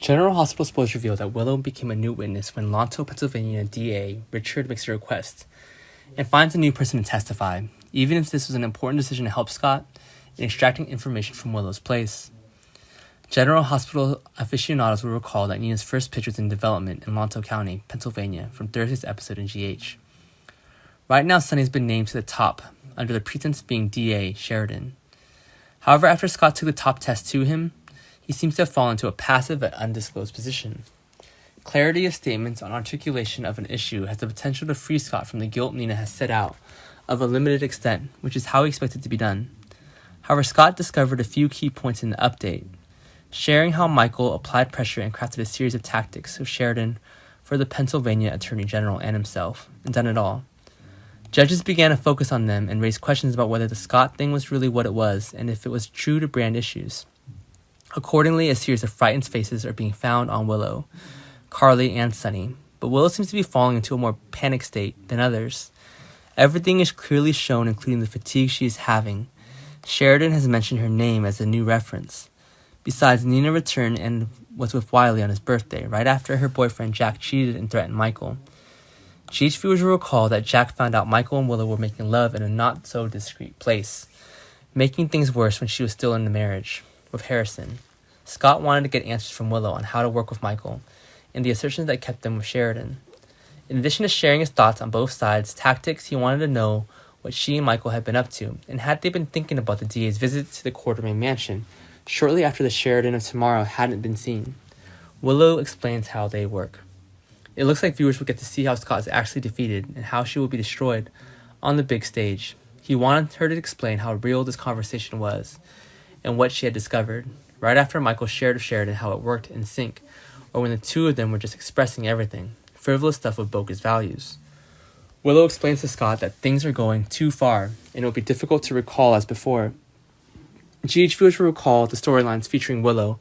General Hospital spoilers reveal that Willow became a new witness when Lonto, Pennsylvania DA Richard makes a request and finds a new person to testify, even if this was an important decision to help Scott in extracting information from Willow's place. General Hospital aficionados will recall that Nina's first pitch was in development in Lonto County, Pennsylvania, from Thursday's episode in GH. Right now, Sonny's been named to the top, under the pretense of being DA Sheridan. However, after Scott took the top test to him, he seems to have fallen into a passive but undisclosed position. Clarity of statements on articulation of an issue has the potential to free Scott from the guilt Nina has set out, of a limited extent, which is how he expected it to be done. However, Scott discovered a few key points in the update, sharing how Michael applied pressure and crafted a series of tactics of Sheridan for the Pennsylvania Attorney General and himself, and done it all. Judges began to focus on them and raise questions about whether the Scott thing was really what it was and if it was true to brand issues. Accordingly, a series of frightened faces are being found on Willow, Carly, and Sonny, but Willow seems to be falling into a more panic state than others. Everything is clearly shown, including the fatigue she is having. Sheridan has mentioned her name as a new reference. Besides, Nina returned and was with Wiley on his birthday, right after her boyfriend Jack cheated and threatened Michael. GH viewers will recall that Jack found out Michael and Willow were making love in a not-so-discreet place, making things worse when she was still in the marriage with Harrison. Scott wanted to get answers from Willow on how to work with Michael, and the assertions that kept them with Sheridan. In addition to sharing his thoughts on both sides' tactics, he wanted to know what she and Michael had been up to, and had they been thinking about the DA's visit to the Quartermain mansion shortly after the Sheridan of tomorrow hadn't been seen. Willow explains how they work. It looks like viewers will get to see how Scott is actually defeated and how she will be destroyed on the big stage. He wanted her to explain how real this conversation was and what she had discovered, right after Michael shared with Sheridan how it worked in sync, or when the two of them were just expressing everything, frivolous stuff with bogus values. Willow explains to Scott that things are going too far, and it will be difficult to recall as before. GH viewers will recall the storylines featuring Willow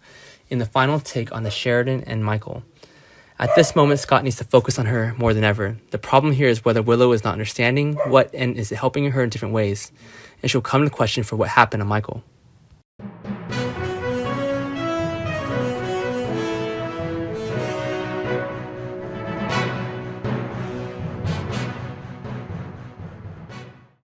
in the final take on the Sheridan and Michael. At this moment, Scott needs to focus on her more than ever. The problem here is whether Willow is not understanding what and is helping her in different ways, and she'll come to question for what happened to Michael.